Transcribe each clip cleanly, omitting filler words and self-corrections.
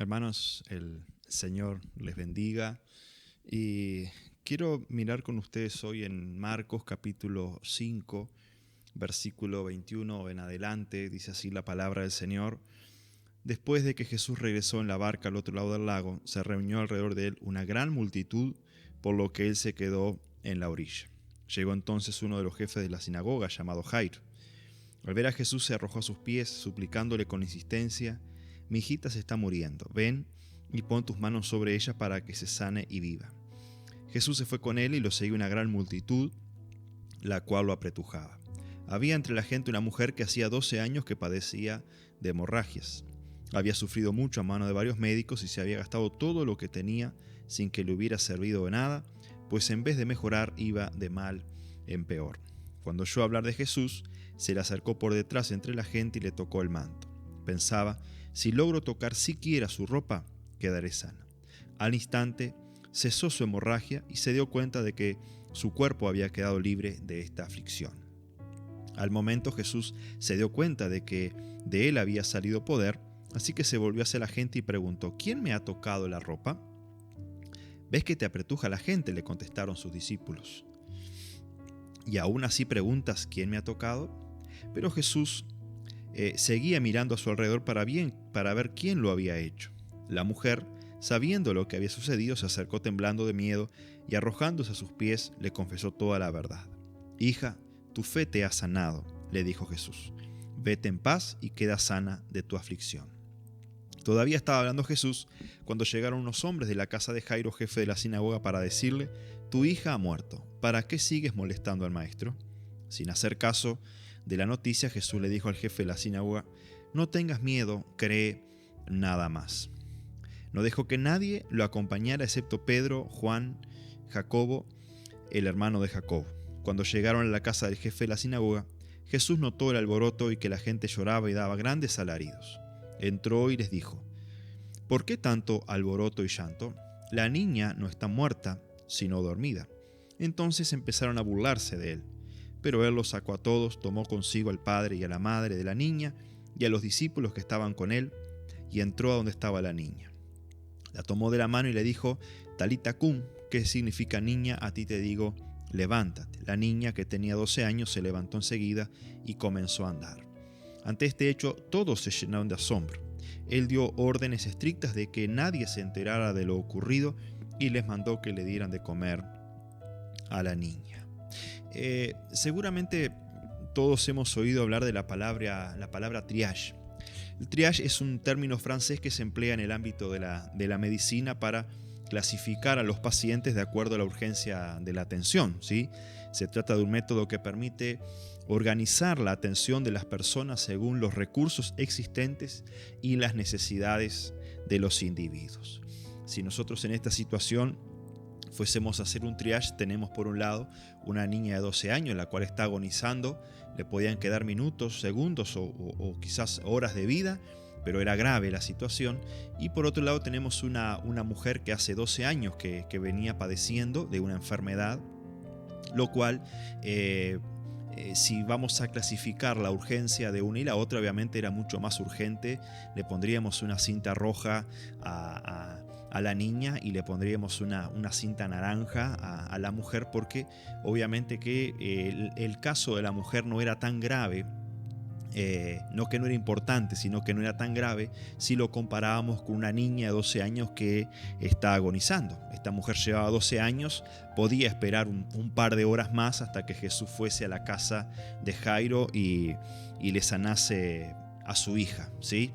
Hermanos, el Señor les bendiga y quiero mirar con ustedes hoy en Marcos capítulo 5, versículo 21 en adelante. Dice así la palabra del Señor. Después de que Jesús regresó en la barca al otro lado del lago, se reunió alrededor de él una gran multitud, por lo que él se quedó en la orilla. Llegó entonces uno de los jefes de la sinagoga, llamado Jairo. Al ver a Jesús se arrojó a sus pies, suplicándole con insistencia: «Mi hijita se está muriendo, ven y pon tus manos sobre ella para que se sane y viva». Jesús se fue con él y lo seguía una gran multitud, la cual lo apretujaba. Había entre la gente una mujer que hacía 12 años que padecía de hemorragias. Había sufrido mucho a mano de varios médicos y se había gastado todo lo que tenía sin que le hubiera servido de nada, pues en vez de mejorar iba de mal en peor. Cuando oyó hablar de Jesús, se le acercó por detrás entre la gente y le tocó el manto. Pensaba: si logro tocar siquiera su ropa, quedaré sana. Al instante cesó su hemorragia y se dio cuenta de que su cuerpo había quedado libre de esta aflicción. Al momento Jesús se dio cuenta de que de él había salido poder, así que se volvió hacia la gente y preguntó: ¿quién me ha tocado la ropa? «¿Ves que te apretuja la gente?», le contestaron sus discípulos. «¿Y aún así preguntas quién me ha tocado?». Pero Jesús seguía mirando a su alrededor para ver quién lo había hecho. La mujer, sabiendo lo que había sucedido, se acercó temblando de miedo y, arrojándose a sus pies, le confesó toda la verdad. «Hija, tu fe te ha sanado», le dijo Jesús. «Vete en paz y queda sana de tu aflicción». Todavía estaba hablando Jesús cuando llegaron unos hombres de la casa de Jairo, jefe de la sinagoga, para decirle: «Tu hija ha muerto, ¿para qué sigues molestando al maestro?». Sin hacer caso de la noticia, Jesús le dijo al jefe de la sinagoga: «No tengas miedo, cree nada más». No dejó que nadie lo acompañara excepto Pedro, Juan, Jacobo, el hermano de Jacobo. Cuando llegaron a la casa del jefe de la sinagoga, Jesús notó el alboroto y que la gente lloraba y daba grandes alaridos. Entró y les dijo: «¿Por qué tanto alboroto y llanto? La niña no está muerta, sino dormida». Entonces empezaron a burlarse de él. Pero él los sacó a todos, tomó consigo al padre y a la madre de la niña y a los discípulos que estaban con él, y entró a donde estaba la niña. La tomó de la mano y le dijo: «Talita cum», que significa: «Niña, a ti te digo, levántate». La niña, que tenía 12 años, se levantó enseguida y comenzó a andar. Ante este hecho, todos se llenaron de asombro. Él dio órdenes estrictas de que nadie se enterara de lo ocurrido y les mandó que le dieran de comer a la niña. Seguramente todos hemos oído hablar de la palabra triage. El triage es un término francés que se emplea en el ámbito de la medicina para clasificar a los pacientes de acuerdo a la urgencia de la atención, ¿sí? Se trata de un método que permite organizar la atención de las personas según los recursos existentes y las necesidades de los individuos. Si nosotros en esta situación fuésemos a hacer un triage, tenemos por un lado una niña de 12 años, la cual está agonizando, le podían quedar minutos, segundos o quizás horas de vida, pero era grave la situación. Y por otro lado tenemos una mujer que hace 12 años que venía padeciendo de una enfermedad, lo cual si vamos a clasificar la urgencia de una y la otra, obviamente era mucho más urgente. Le pondríamos una cinta roja a la niña y le pondríamos una cinta naranja a la mujer, porque obviamente que el caso de la mujer no era tan grave, no que no era importante, sino que no era tan grave si lo comparábamos con una niña de 12 años que está agonizando. Esta mujer llevaba 12 años, podía esperar un par de horas más hasta que Jesús fuese a la casa de Jairo y le sanase a su hija, ¿sí?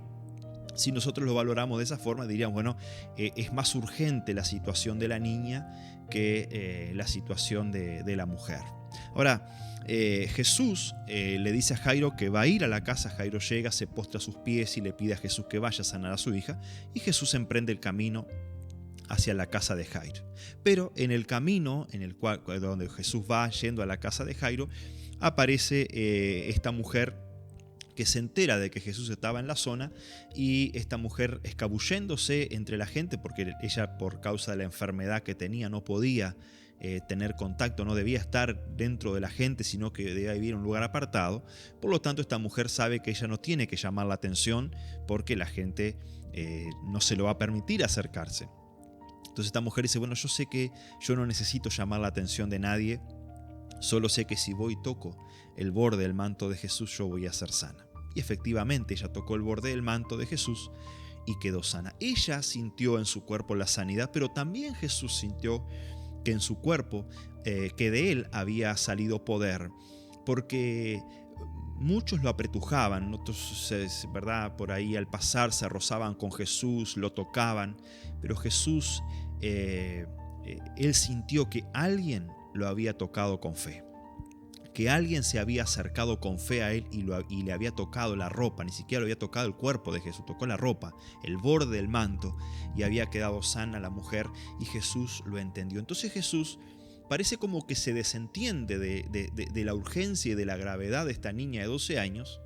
Si nosotros lo valoramos de esa forma, diríamos, bueno, es más urgente la situación de la niña que la situación de la mujer. Ahora, Jesús le dice a Jairo que va a ir a la casa. Jairo llega, se postra a sus pies y le pide a Jesús que vaya a sanar a su hija, y Jesús emprende el camino hacia la casa de Jairo. Pero en el camino donde Jesús va yendo a la casa de Jairo, aparece esta mujer que se entera de que Jesús estaba en la zona, y esta mujer, escabulléndose entre la gente, porque ella, por causa de la enfermedad que tenía, no podía tener contacto, no debía estar dentro de la gente, sino que debía vivir en un lugar apartado. Por lo tanto, esta mujer sabe que ella no tiene que llamar la atención porque la gente no se lo va a permitir acercarse. Entonces esta mujer dice, bueno, yo sé que yo no necesito llamar la atención de nadie, solo sé que si voy y toco el borde del manto de Jesús, yo voy a ser sana. Y efectivamente ella tocó el borde del manto de Jesús y quedó sana. Ella sintió en su cuerpo la sanidad, pero también Jesús sintió que en su cuerpo, que de él había salido poder, porque muchos lo apretujaban, otros, ¿verdad? Por ahí al pasar se rozaban con Jesús, lo tocaban, pero Jesús, él sintió que alguien lo había tocado con fe, que alguien se había acercado con fe a él y le había tocado la ropa, ni siquiera lo había tocado el cuerpo de Jesús, tocó la ropa, el borde del manto, y había quedado sana la mujer, y Jesús lo entendió. Entonces Jesús parece como que se desentiende de la urgencia y de la gravedad de esta niña de 12 años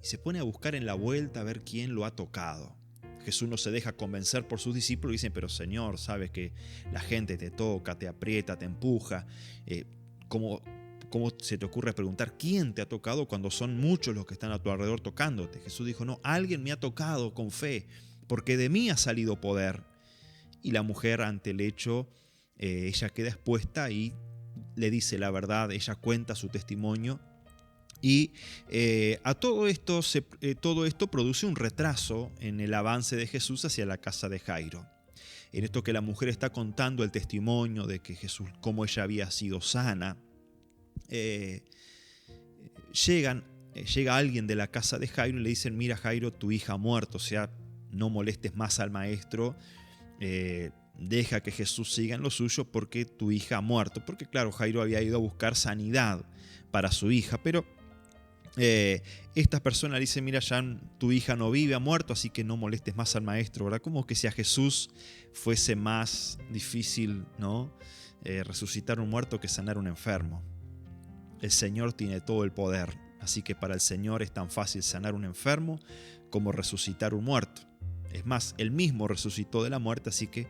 y se pone a buscar en la vuelta a ver quién lo ha tocado. Jesús no se deja convencer por sus discípulos y dicen, pero Señor, sabes que la gente te toca, te aprieta, te empuja. ¿Cómo se te ocurre preguntar quién te ha tocado cuando son muchos los que están a tu alrededor tocándote? Jesús dijo, no, alguien me ha tocado con fe, porque de mí ha salido poder. Y la mujer ante el hecho, ella queda expuesta y le dice la verdad, ella cuenta su testimonio. Y a todo esto produce un retraso en el avance de Jesús hacia la casa de Jairo. En esto que la mujer está contando el testimonio de que Jesús, cómo ella había sido sana, llega alguien de la casa de Jairo y le dicen, mira Jairo, tu hija ha muerto, o sea, no molestes más al maestro, deja que Jesús siga en lo suyo porque tu hija ha muerto. Porque claro, Jairo había ido a buscar sanidad para su hija, pero esta persona le dice, mira, ya tu hija no vive, ha muerto, así que no molestes más al maestro, ¿verdad? Como que si a Jesús fuese más difícil, ¿no? Resucitar un muerto que sanar un enfermo. El Señor tiene todo el poder, así que para el Señor es tan fácil sanar un enfermo como resucitar un muerto. Es más, Él mismo resucitó de la muerte, así que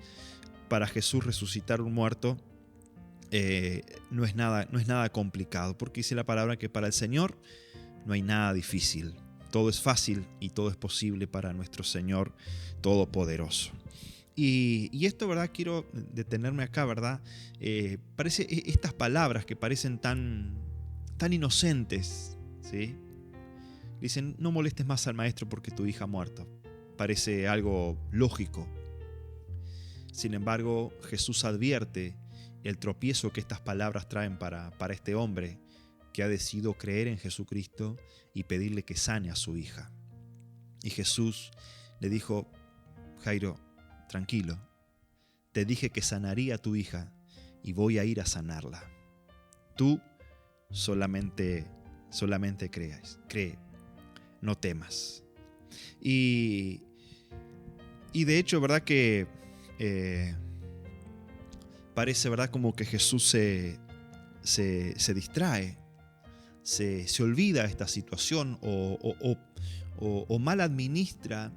para Jesús resucitar un muerto no es nada complicado, porque dice la palabra que para el Señor no hay nada difícil. Todo es fácil y todo es posible para nuestro Señor Todopoderoso. Y esto, ¿verdad? Quiero detenerme acá, ¿verdad? Parece estas palabras que parecen tan inocentes, ¿sí? Dicen, no molestes más al maestro porque tu hija ha muerto. Parece algo lógico. Sin embargo, Jesús advierte el tropiezo que estas palabras traen para este hombre que ha decidido creer en Jesucristo y pedirle que sane a su hija. Y Jesús le dijo, Jairo, tranquilo, te dije que sanaría a tu hija y voy a ir a sanarla. Tú solamente cree, no temas. Y de hecho, ¿verdad? Que parece, ¿verdad? Como que Jesús se distrae, se olvida esta situación o mal administra,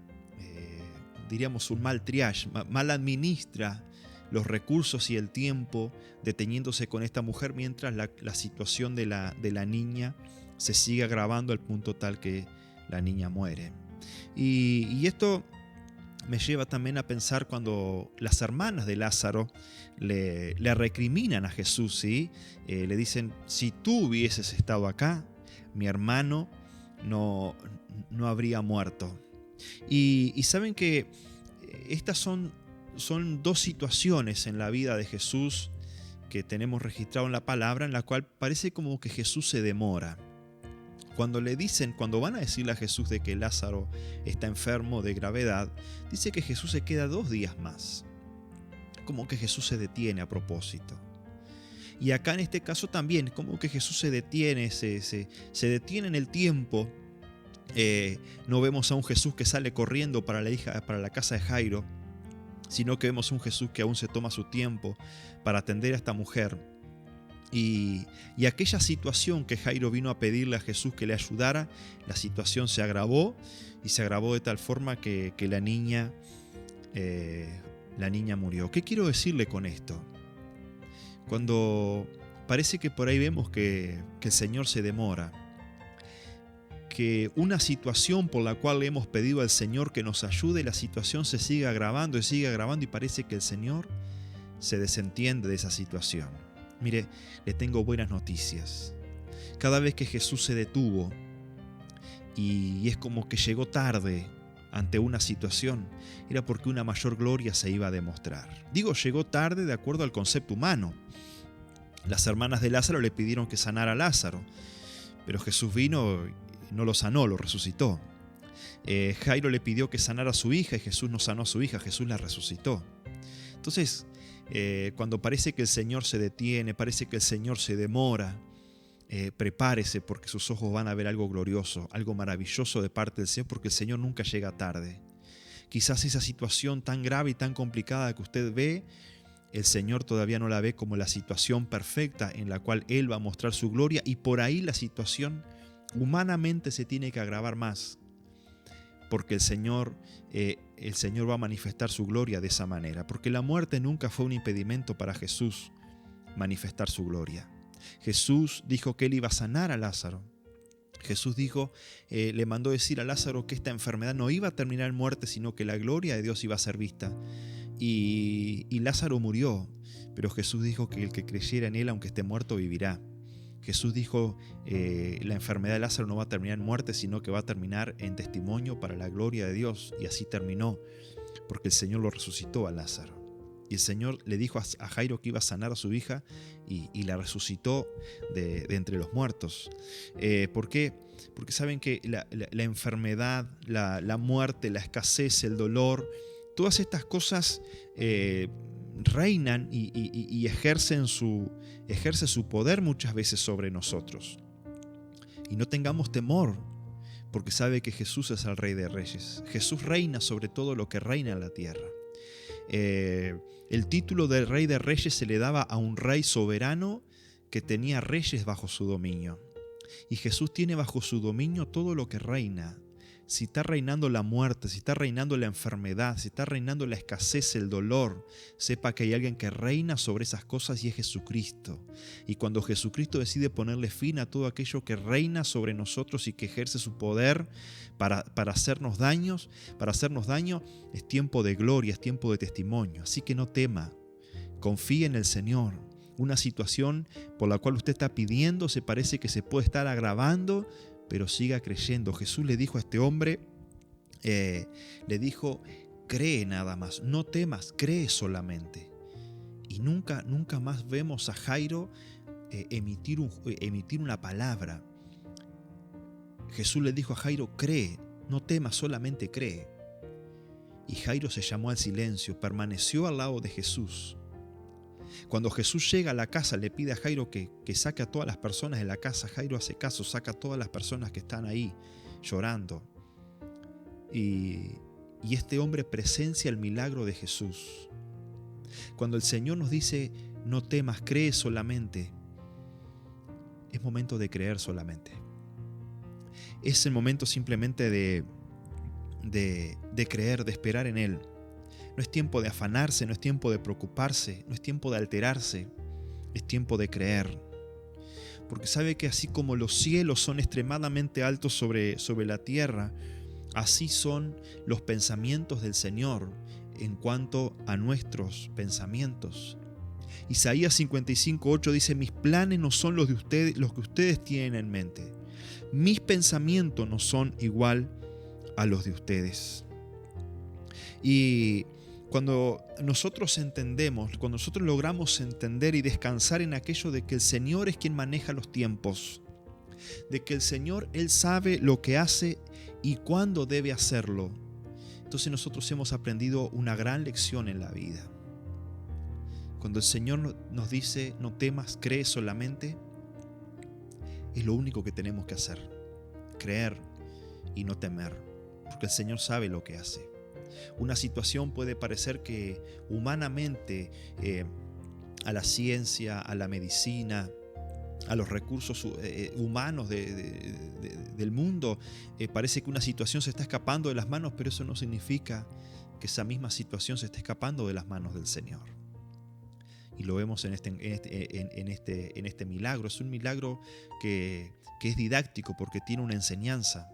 diríamos un mal triage, mal administra los recursos y el tiempo deteniéndose con esta mujer mientras la situación de la niña se sigue agravando al punto tal que la niña muere. Y esto me lleva también a pensar cuando las hermanas de Lázaro le recriminan a Jesús, ¿sí? Le dicen, si tú hubieses estado acá, mi hermano no habría muerto. Y saben que estas son dos situaciones en la vida de Jesús que tenemos registrado en la palabra, en la cual parece como que Jesús se demora. Cuando van a decirle a Jesús de que Lázaro está enfermo de gravedad, dice que Jesús se queda 2 días más. Como que Jesús se detiene a propósito. Y acá en este caso también, como que Jesús se detiene, se detiene en el tiempo. No vemos a un Jesús que sale corriendo para la casa de Jairo, sino que vemos a un Jesús que aún se toma su tiempo para atender a esta mujer. Y aquella situación que Jairo vino a pedirle a Jesús que le ayudara, la situación se agravó y se agravó de tal forma que la niña murió. ¿Qué quiero decirle con esto? Cuando parece que por ahí vemos que el Señor se demora, que una situación por la cual le hemos pedido al Señor que nos ayude, la situación se sigue agravando y parece que el Señor se desentiende de esa situación. Mire, le tengo buenas noticias. Cada vez que Jesús se detuvo y es como que llegó tarde ante una situación, era porque una mayor gloria se iba a demostrar. Digo, llegó tarde de acuerdo al concepto humano. Las hermanas de Lázaro le pidieron que sanara a Lázaro, pero Jesús vino y no lo sanó, lo resucitó. Jairo le pidió que sanara a su hija y Jesús no sanó a su hija, Jesús la resucitó. Entonces, cuando parece que el Señor se detiene, parece que el Señor se demora, prepárese porque sus ojos van a ver algo glorioso, algo maravilloso de parte del Señor, porque el Señor nunca llega tarde. Quizás esa situación tan grave y tan complicada que usted ve, el Señor todavía no la ve como la situación perfecta en la cual Él va a mostrar su gloria, y por ahí la situación humanamente se tiene que agravar más, porque el Señor va a manifestar su gloria de esa manera, porque la muerte nunca fue un impedimento para Jesús manifestar su gloria. Jesús dijo que Él iba a sanar a Lázaro. Jesús dijo, le mandó decir a Lázaro que esta enfermedad no iba a terminar en muerte, sino que la gloria de Dios iba a ser vista. Y Lázaro murió, pero Jesús dijo que el que creyera en Él, aunque esté muerto, vivirá. Jesús dijo, la enfermedad de Lázaro no va a terminar en muerte, sino que va a terminar en testimonio para la gloria de Dios. Y así terminó, porque el Señor lo resucitó a Lázaro. Y el Señor le dijo a Jairo que iba a sanar a su hija y la resucitó de entre los muertos. ¿Por qué? Porque saben que la enfermedad, la muerte, la escasez, el dolor, todas estas cosas reinan y ejercen su poder muchas veces sobre nosotros. Y no tengamos temor, porque sabe que Jesús es el Rey de Reyes. Jesús reina sobre todo lo que reina en la tierra. El título de Rey de Reyes se le daba a un rey soberano que tenía reyes bajo su dominio. Y Jesús tiene bajo su dominio todo lo que reina. Si está reinando la muerte, si está reinando la enfermedad, si está reinando la escasez, el dolor, sepa que hay alguien que reina sobre esas cosas y es Jesucristo. Y cuando Jesucristo decide ponerle fin a todo aquello que reina sobre nosotros y que ejerce su poder para hacernos daño, es tiempo de gloria, es tiempo de testimonio. Así que no tema, confíe en el Señor. Una situación por la cual usted está pidiendo se parece que se puede estar agravando, pero siga creyendo. Jesús le dijo a este hombre, le dijo, cree nada más, no temas, cree solamente. Y nunca más vemos a Jairo emitir una palabra. Jesús le dijo a Jairo, cree, no temas, solamente cree. Y Jairo se llamó al silencio, permaneció al lado de Jesús. Cuando Jesús llega a la casa, le pide a Jairo que saque a todas las personas de la casa. Jairo hace caso, saca a todas las personas que están ahí llorando. Y este hombre presencia el milagro de Jesús. Cuando el Señor nos dice, no temas, cree solamente, es momento de creer solamente. Es el momento simplemente de creer, de esperar en Él. No es tiempo de afanarse, no es tiempo de preocuparse, no es tiempo de alterarse, es tiempo de creer. Porque sabe que así como los cielos son extremadamente altos sobre la tierra, así son los pensamientos del Señor en cuanto a nuestros pensamientos. Isaías 55:8 dice, mis planes no son los de ustedes, los que ustedes tienen en mente. Mis pensamientos no son igual a los de ustedes. Y cuando nosotros entendemos, cuando nosotros logramos entender y descansar en aquello de que el Señor es quien maneja los tiempos, de que el Señor, Él sabe lo que hace y cuándo debe hacerlo, entonces nosotros hemos aprendido una gran lección en la vida. Cuando el Señor nos dice, no temas, cree solamente, es lo único que tenemos que hacer, creer y no temer, porque el Señor sabe lo que hace. Una situación puede parecer que humanamente a la ciencia, a la medicina, a los recursos humanos del mundo, parece que una situación se está escapando de las manos, pero eso no significa que esa misma situación se esté escapando de las manos del Señor. Y lo vemos en este milagro. Es un milagro que es didáctico porque tiene una enseñanza.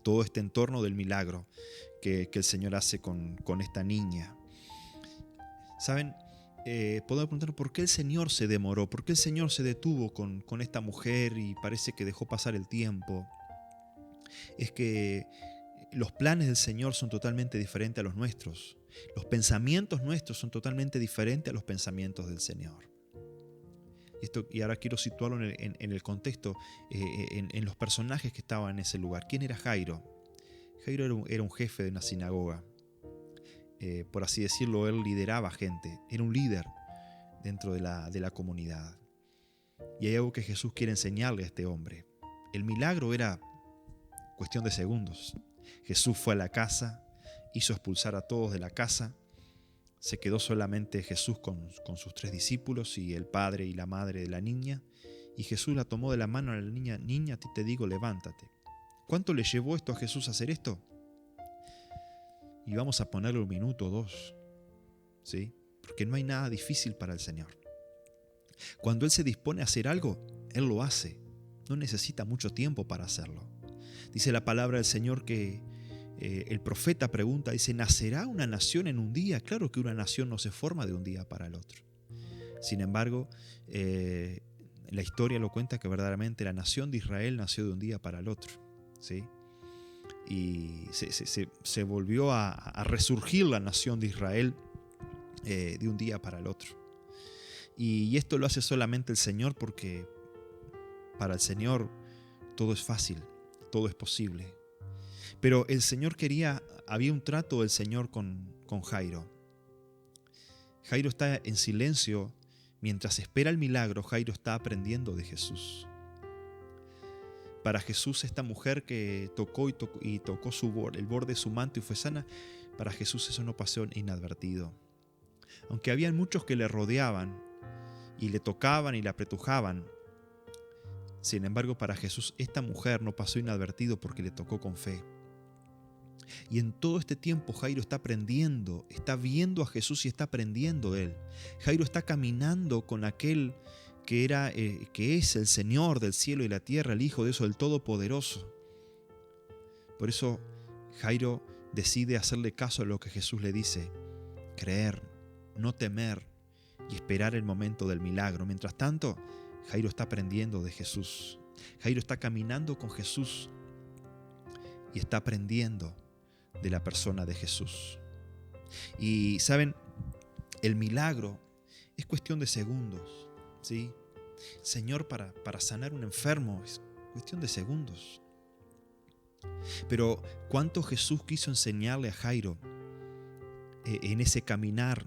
Todo este entorno del milagro que el Señor hace con esta niña. ¿Saben? Podemos preguntar por qué el Señor se demoró, por qué el Señor se detuvo con esta mujer y parece que dejó pasar el tiempo. Es que los planes del Señor son totalmente diferentes a los nuestros. Los pensamientos nuestros son totalmente diferentes a los pensamientos del Señor. Y ahora quiero situarlo en el contexto, en los personajes que estaban en ese lugar. ¿Quién era Jairo? Jairo era un jefe de una sinagoga. Por así decirlo, él lideraba gente. Era un líder dentro de la comunidad. Y hay algo que Jesús quiere enseñarle a este hombre. El milagro era cuestión de segundos. Jesús fue a la casa, hizo expulsar a todos de la casa. Se quedó solamente Jesús con sus 3 discípulos y el padre y la madre de la niña. Y Jesús la tomó de la mano a la niña. Niña, a ti te digo, levántate. ¿Cuánto le llevó esto a Jesús a hacer esto? Y vamos a ponerle 1 minuto o 2. ¿Sí? Porque no hay nada difícil para el Señor. Cuando Él se dispone a hacer algo, Él lo hace. No necesita mucho tiempo para hacerlo. Dice la palabra del Señor que el profeta pregunta, dice, ¿nacerá una nación en un día? Claro que una nación no se forma de un día para el otro. Sin embargo, la historia lo cuenta que verdaderamente la nación de Israel nació de un día para el otro. ¿Sí? Y se volvió a resurgir la nación de Israel de un día para el otro. Y esto lo hace solamente el Señor porque para el Señor todo es fácil, todo es posible. Pero el Señor había un trato del Señor con Jairo. Jairo está en silencio mientras espera el milagro. Jairo está aprendiendo de Jesús. Para Jesús, esta mujer que tocó el borde de su manto y fue sana, para Jesús eso no pasó inadvertido. Aunque habían muchos que le rodeaban y le tocaban y le apretujaban, sin embargo, para Jesús esta mujer no pasó inadvertido porque le tocó con fe. Y en todo este tiempo Jairo está aprendiendo, está viendo a Jesús y está aprendiendo de él. Jairo está caminando con aquel que es el Señor del cielo y la tierra, el Hijo de Dios, el Todopoderoso. Por eso Jairo decide hacerle caso a lo que Jesús le dice, creer, no temer y esperar el momento del milagro. Mientras tanto, Jairo está aprendiendo de Jesús. Jairo está caminando con Jesús y está aprendiendo de la persona de Jesús. Y saben, el milagro es cuestión de segundos, ¿sí? Señor, para sanar un enfermo es cuestión de segundos. Pero cuánto Jesús quiso enseñarle a Jairo en ese caminar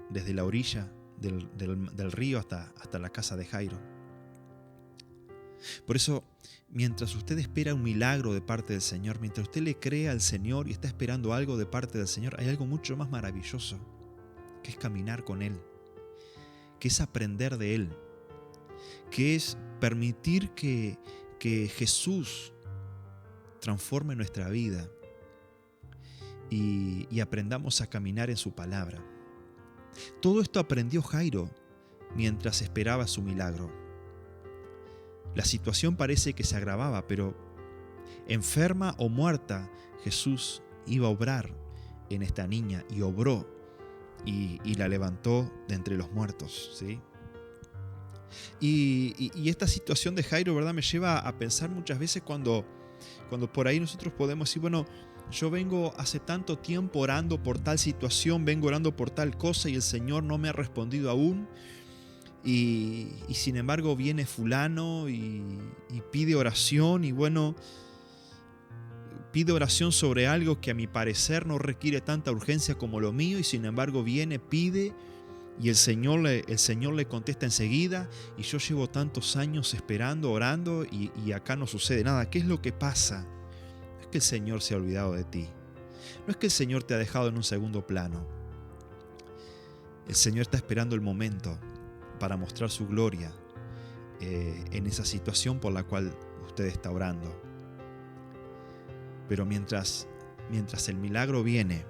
desde la orilla del río hasta la casa de Jairo. Por eso, mientras usted espera un milagro de parte del Señor, mientras usted le cree al Señor y está esperando algo de parte del Señor, hay algo mucho más maravilloso, que es caminar con Él, que es aprender de Él, que es permitir que Jesús transforme nuestra vida y aprendamos a caminar en su palabra. Todo esto aprendió Jairo mientras esperaba su milagro. La situación parece que se agravaba, pero enferma o muerta, Jesús iba a obrar en esta niña y obró y la levantó de entre los muertos, ¿sí? Y esta situación de Jairo, ¿verdad?, me lleva a pensar muchas veces cuando por ahí nosotros podemos decir, bueno, yo vengo hace tanto tiempo orando por tal situación, vengo orando por tal cosa y el Señor no me ha respondido aún. Y sin embargo viene fulano y pide oración y bueno, pide oración sobre algo que a mi parecer no requiere tanta urgencia como lo mío y sin embargo viene, pide y el Señor le contesta enseguida y yo llevo tantos años esperando, orando y acá no sucede nada. ¿Qué es lo que pasa? No es que el Señor se ha olvidado de ti, no es que el Señor te ha dejado en un segundo plano. El Señor está esperando el momento para mostrar su gloria en esa situación por la cual usted está orando. Pero mientras el milagro viene,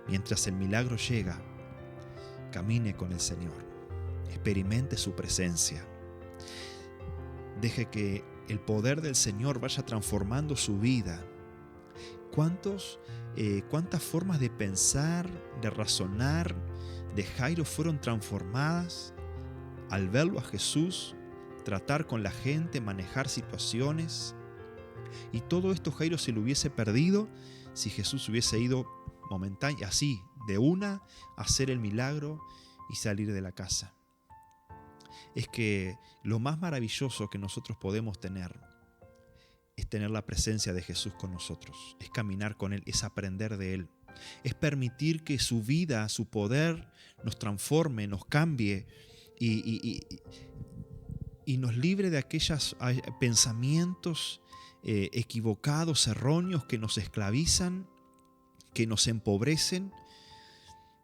mientras el milagro llega, camine con el Señor. experimente su presencia. Deje que el poder del Señor vaya transformando su vida. ¿Cuántas formas de pensar, de razonar de Jairo fueron transformadas al verlo a Jesús, tratar con la gente, manejar situaciones? Y todo esto Jairo se lo hubiese perdido si Jesús hubiese ido momentáneo, así, de una, a hacer el milagro y salir de la casa. Es que lo más maravilloso que nosotros podemos tener es tener la presencia de Jesús con nosotros, es caminar con Él, es aprender de Él, es permitir que su vida, su poder nos transforme, nos cambie y nos libre de aquellos pensamientos equivocados, erróneos, que nos esclavizan, que nos empobrecen,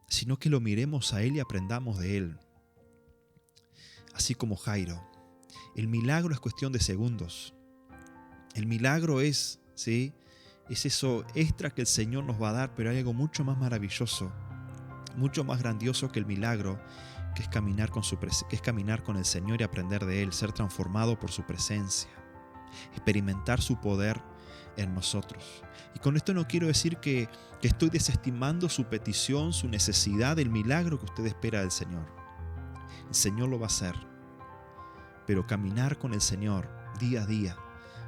sino que lo miremos a Él y aprendamos de Él. Así como Jairo, el milagro es cuestión de segundos. El milagro es eso extra que el Señor nos va a dar, pero hay algo mucho más maravilloso, mucho más grandioso que el milagro, que es caminar con el Señor y aprender de Él, ser transformado por su presencia, experimentar su poder en nosotros. Y con esto no quiero decir que estoy desestimando su petición, su necesidad, el milagro que usted espera del Señor. El Señor lo va a hacer, pero caminar con el Señor día a día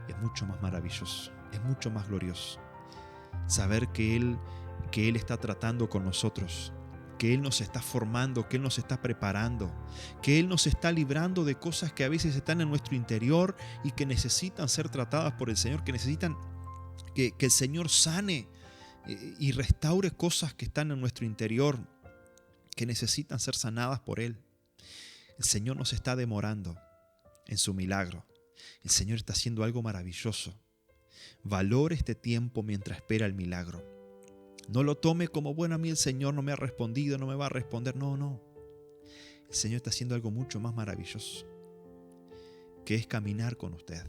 es mucho más maravilloso, es mucho más glorioso. Saber que Él está tratando con nosotros, que Él nos está formando, que Él nos está preparando, que Él nos está librando de cosas que a veces están en nuestro interior y que necesitan ser tratadas por el Señor, que necesitan que el Señor sane y restaure cosas que están en nuestro interior, que necesitan ser sanadas por Él. El Señor nos está demorando en su milagro. El Señor está haciendo algo maravilloso. Valore este tiempo mientras espera el milagro. No lo tome como, bueno, a mí el Señor no me ha respondido, no me va a responder. No. El Señor está haciendo algo mucho más maravilloso, que es caminar con usted,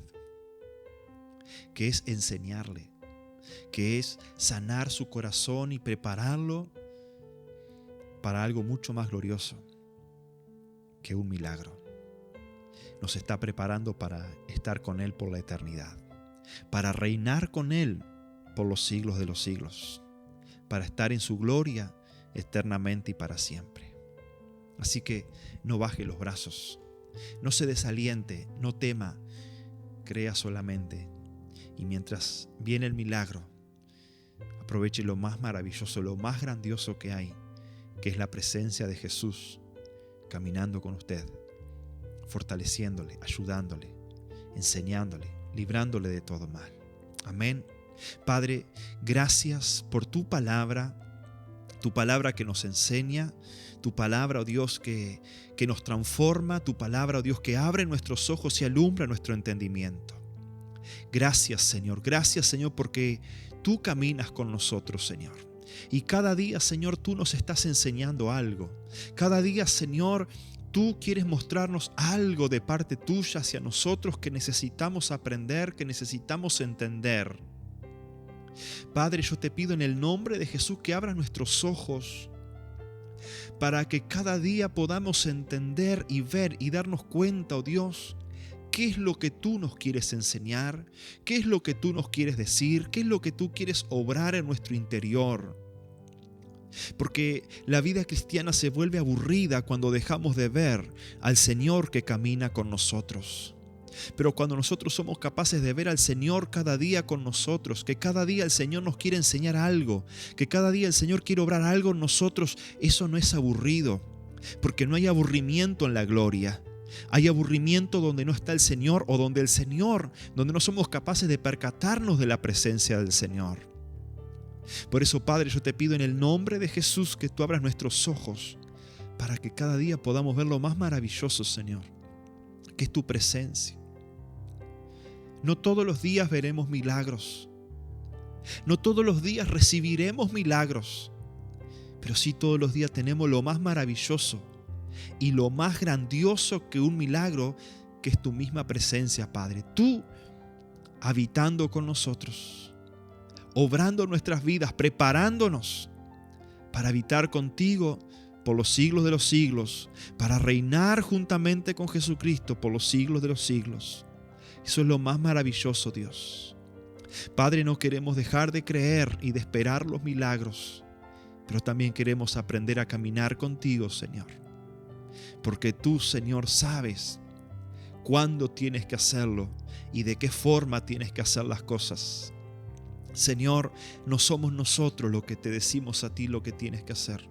que es enseñarle, que es sanar su corazón y prepararlo para algo mucho más glorioso que un milagro. Nos está preparando para estar con Él por la eternidad, para reinar con Él por los siglos de los siglos, para estar en su gloria eternamente y para siempre. Así que no baje los brazos, no se desaliente, no tema, crea solamente. Y mientras viene el milagro, aproveche lo más maravilloso, lo más grandioso que hay, que es la presencia de Jesús caminando con usted, fortaleciéndole, ayudándole, enseñándole, librándole de todo mal. Amén. Padre, gracias por tu palabra que nos enseña, tu palabra, oh Dios, que nos transforma, tu palabra, oh Dios, que abre nuestros ojos y alumbra nuestro entendimiento. Gracias, Señor, porque tú caminas con nosotros, Señor. Y cada día, Señor, tú nos estás enseñando algo. Cada día, Señor, tú quieres mostrarnos algo de parte tuya hacia nosotros que necesitamos aprender, que necesitamos entender. Padre, yo te pido en el nombre de Jesús que abras nuestros ojos para que cada día podamos entender y ver y darnos cuenta, oh Dios, qué es lo que tú nos quieres enseñar, qué es lo que tú nos quieres decir, qué es lo que tú quieres obrar en nuestro interior. Porque la vida cristiana se vuelve aburrida cuando dejamos de ver al Señor que camina con nosotros. Pero cuando nosotros somos capaces de ver al Señor cada día con nosotros, que cada día el Señor nos quiere enseñar algo, que cada día el Señor quiere obrar algo en nosotros, eso no es aburrido, porque no hay aburrimiento en la gloria. Hay aburrimiento donde no está el Señor o donde no somos capaces de percatarnos de la presencia del Señor. Por eso, Padre, yo te pido en el nombre de Jesús que tú abras nuestros ojos para que cada día podamos ver lo más maravilloso, Señor, que es tu presencia. No todos los días veremos milagros, no todos los días recibiremos milagros, pero sí todos los días tenemos lo más maravilloso y lo más grandioso que un milagro, que es tu misma presencia, Padre. Tú habitando con nosotros, obrando nuestras vidas, preparándonos para habitar contigo por los siglos de los siglos, para reinar juntamente con Jesucristo por los siglos de los siglos. Eso es lo más maravilloso, Dios. Padre, no queremos dejar de creer y de esperar los milagros, pero también queremos aprender a caminar contigo, Señor. Porque tú, Señor, sabes cuándo tienes que hacerlo y de qué forma tienes que hacer las cosas. Señor, no somos nosotros los que te decimos a ti lo que tienes que hacer.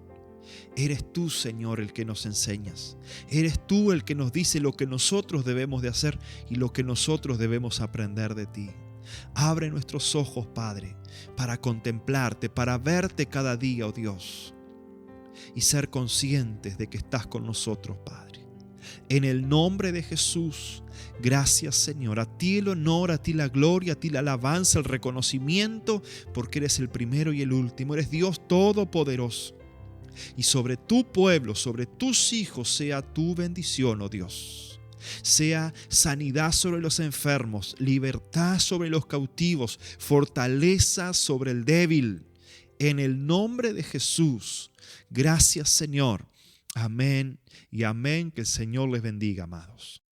Eres tú, Señor, el que nos enseñas. Eres tú el que nos dice lo que nosotros debemos de hacer y lo que nosotros debemos aprender de ti. Abre nuestros ojos, Padre, para contemplarte, para verte cada día, oh Dios, y ser conscientes de que estás con nosotros, Padre. En el nombre de Jesús, gracias, Señor. A ti el honor, a ti la gloria, a ti la alabanza, el reconocimiento, porque eres el primero y el último. Eres Dios todopoderoso. Y sobre tu pueblo, sobre tus hijos, sea tu bendición, oh Dios. Sea sanidad sobre los enfermos, libertad sobre los cautivos, fortaleza sobre el débil. En el nombre de Jesús, gracias, Señor. Amén y amén. Que el Señor les bendiga, amados.